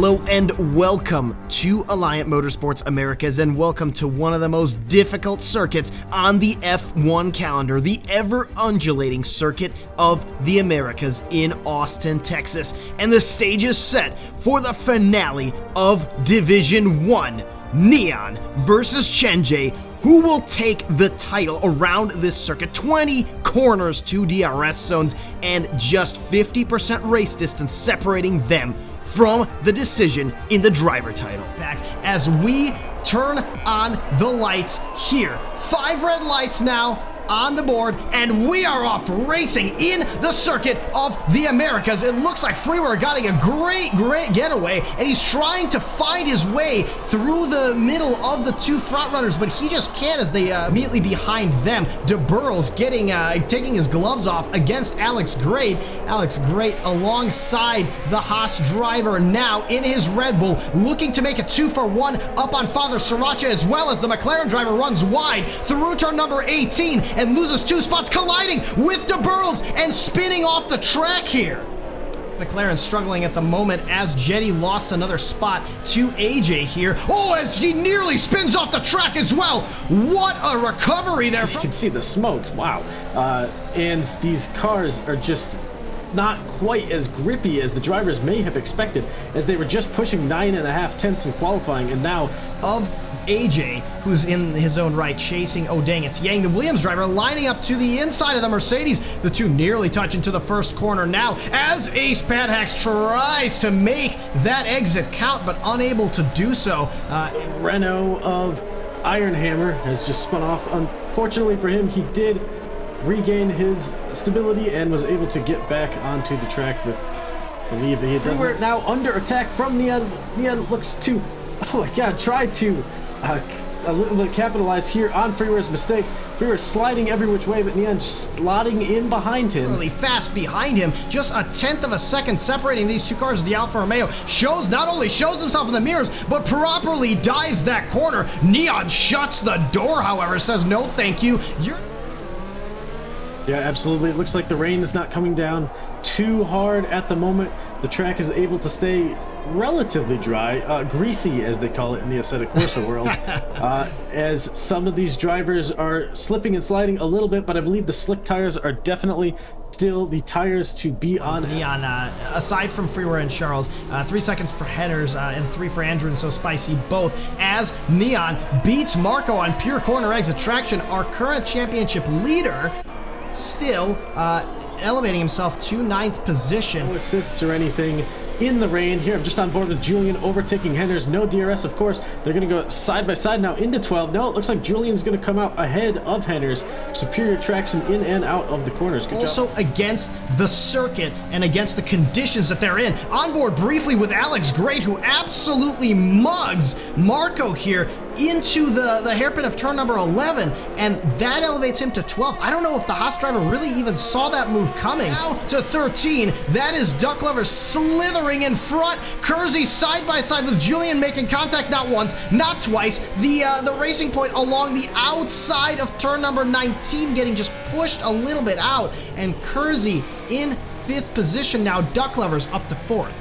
Hello and welcome to Alliant Motorsports Americas, and welcome to one of the most difficult circuits on the F1 calendar, the ever-undulating circuit of the Americas in Austin, Texas. And the stage is set for the finale of Division 1, Neon versus Chenj. Who will take the title around this circuit? 20 corners, 2 DRS zones, and just 50% race distance separating them from the decision in the driver title. Back as we turn on the lights here. 5 red lights now on the board, and we are off racing in the circuit of the Americas. It looks like Freeware got a great getaway, and he's trying to find his way through the middle of the 2 front runners, but he just can't as they immediately behind them. De Burles taking his gloves off against Alex Great. Alex Great alongside the Haas driver now in his Red Bull, looking to make a 2-for-1 up on Father Sriracha, as well as the McLaren driver runs wide through turn number 18 and loses 2 spots, colliding with De Burles and spinning off the track here. McLaren struggling at the moment as Jetty lost another spot to AJ here. Oh, as he nearly spins off the track as well. What a recovery there. You can see the smoke, wow. And these cars are just not quite as grippy as the drivers may have expected, as they were just pushing 9.5 tenths in qualifying, and now of AJ, who's in his own right chasing, oh dang, it's Yang, the Williams driver, lining up to the inside of the Mercedes. The two nearly touch into the first corner now as Ace Padhacks tries to make that exit count, but unable to do so. Renault of Iron Hammer has just spun off. Unfortunately for him, he did regain his stability and was able to get back onto the track with, I believe he does. We're now under attack from Neon. Neon looks to, oh my god, try to a little bit capitalize here on Freeware's mistakes. Freeware sliding every which way, but Neon slotting in behind him. Really fast behind him, just a 1/10 of a second separating these 2 cars. The Alfa Romeo not only shows himself in the mirrors, but properly dives that corner. Neon shuts the door, however, says no thank you. Yeah, absolutely. It looks like the rain is not coming down too hard at the moment. The track is able to stay relatively dry, greasy as they call it in the Assetto Corsa world, as some of these drivers are slipping and sliding a little bit, but I believe the slick tires are definitely still the tires to be on. Neon, aside from Freeware and Charles, 3 seconds for Headers and 3 for Andrew and So Spicy both, as Neon beats Marco on pure corner exit traction. Our current championship leader still elevating himself to 9th position. No assists or anything in the rain here. I'm just on board with Julian overtaking Henders. No DRS, of course. They're going to go side by side now into 12. No, it looks like Julian's going to come out ahead of Henders. Superior traction in and out of the corners. Good also job. Against the circuit and against the conditions that they're in. On board briefly with Alex Great, who absolutely mugs Marco here into the hairpin of turn number 11, and that elevates him to 12th. I don't know if the Haas driver really even saw that move coming. Now to 13, that is Duck Lover slithering in front. Kersey side by side with Julian, making contact not once, not twice. The Racing Point along the outside of turn number 19, getting just pushed a little bit out, and Kersey in 5th position now. Duck Lovers up to 4th.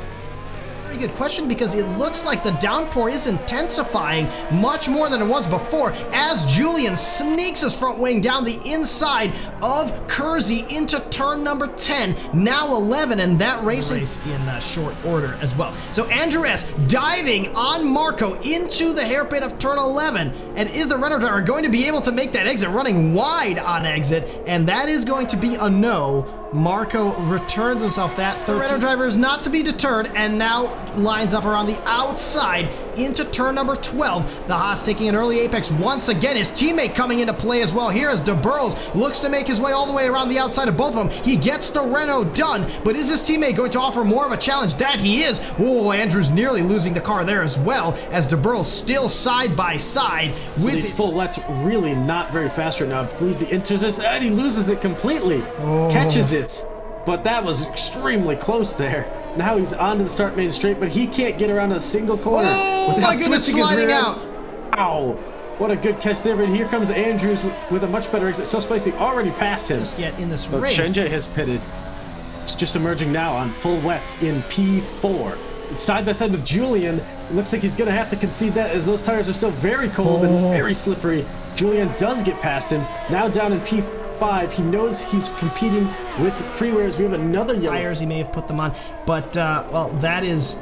Very good question, because it looks like the downpour is intensifying much more than it was before, as Julian sneaks his front wing down the inside of Kersey into turn number 10, now 11, and that racing in short order as well. So Andrew S. diving on Marco into the hairpin of turn 11, and is the Renault driver going to be able to make that exit, running wide on exit, and that is going to be a no. Marco returns himself that 13. Renault driver is not to be deterred and now lines up around the outside into turn number 12. The Haas taking an early apex once again. His teammate coming into play as well here as De Burles looks to make his way all the way around the outside of both of them. He gets the Renault done, but is his teammate going to offer more of a challenge? That he is. Oh, Andrew's nearly losing the car there as well, as De Burles still side by side with these full wets. Really not very fast right now. I believe the intercept, and he loses it completely. Catches it, but that was extremely close there. Now he's onto the start main straight, but he can't get around a single corner. Oh my goodness, sliding out. Ow. What a good catch there, but here comes Andrews with a much better exit. So Spicy already passed him. Just yet in this race. Chenj has pitted. It's just emerging now on full wets in P4. side by side with Julian. It looks like he's going to have to concede that, as those tires are still very cold and very slippery. Julian does get past him. Now down in P5. He knows he's competing with Freewares. We have another yellow. Tires, he may have put them on, but well, that is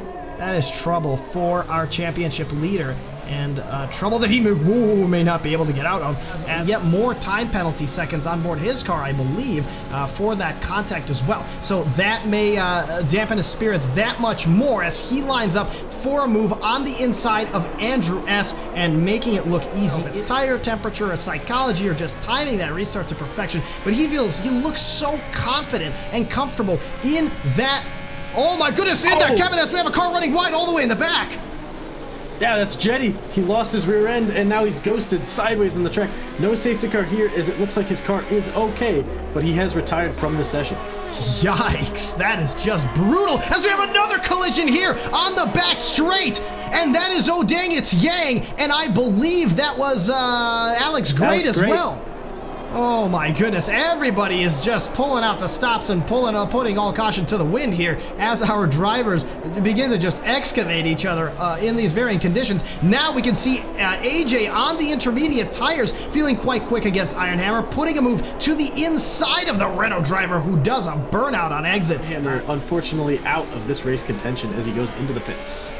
trouble for our championship leader, and trouble that he may not be able to get out of, and yet more time penalty seconds on board his car, I believe, for that contact as well. So that may dampen his spirits that much more as he lines up for a move on the inside of Andrew S. and making it look easy. If it's tire temperature or psychology or just timing that restart to perfection, but he looks so confident and comfortable in that. Oh my goodness, in that cabin as we have a car running wide all the way in the back. Yeah, that's Jetty. He lost his rear end, and now he's ghosted sideways on the track. No safety car here, as it looks like his car is okay, but he has retired from the session. Yikes, that is just brutal, as we have another collision here on the back straight, and that is, oh dang, it's Yang, and I believe that was Alex Great as well. Oh my goodness, everybody is just pulling out the stops and putting all caution to the wind here as our drivers begin to just excavate each other in these varying conditions. Now we can see AJ on the intermediate tires feeling quite quick against Iron Hammer, putting a move to the inside of the Renault driver who does a burnout on exit. Hammer unfortunately out of this race contention as he goes into the pits.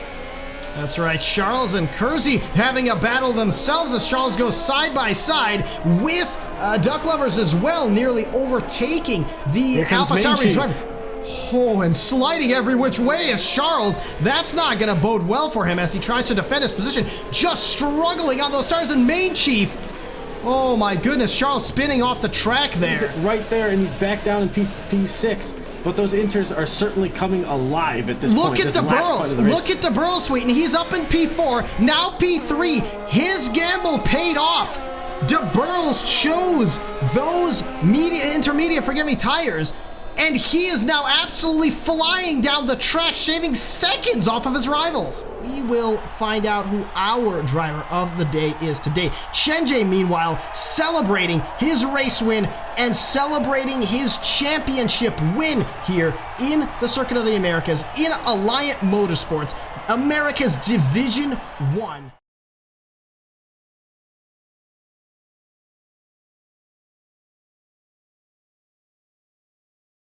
That's right, Charles and Kersey having a battle themselves as Charles goes side by side with Duck Lovers as well, nearly overtaking the AlphaTauri driver. Oh, and sliding every which way is Charles. That's not going to bode well for him as he tries to defend his position, just struggling on those tires. And Main Chief, oh my goodness, Charles spinning off the track there. He's right there, and he's back down in P6. But those inters are certainly coming alive at this point. Look at the Burls. Look at the Burls, Sweet, and he's up in P4, now P3. His gamble paid off. DeBurles chose those intermediate tires, and he is now absolutely flying down the track, shaving seconds off of his rivals. We will find out who our driver of the day is today. Chenj, meanwhile, celebrating his race win and celebrating his championship win here in the Circuit of the Americas in Alliant Motorsports, America's Division 1.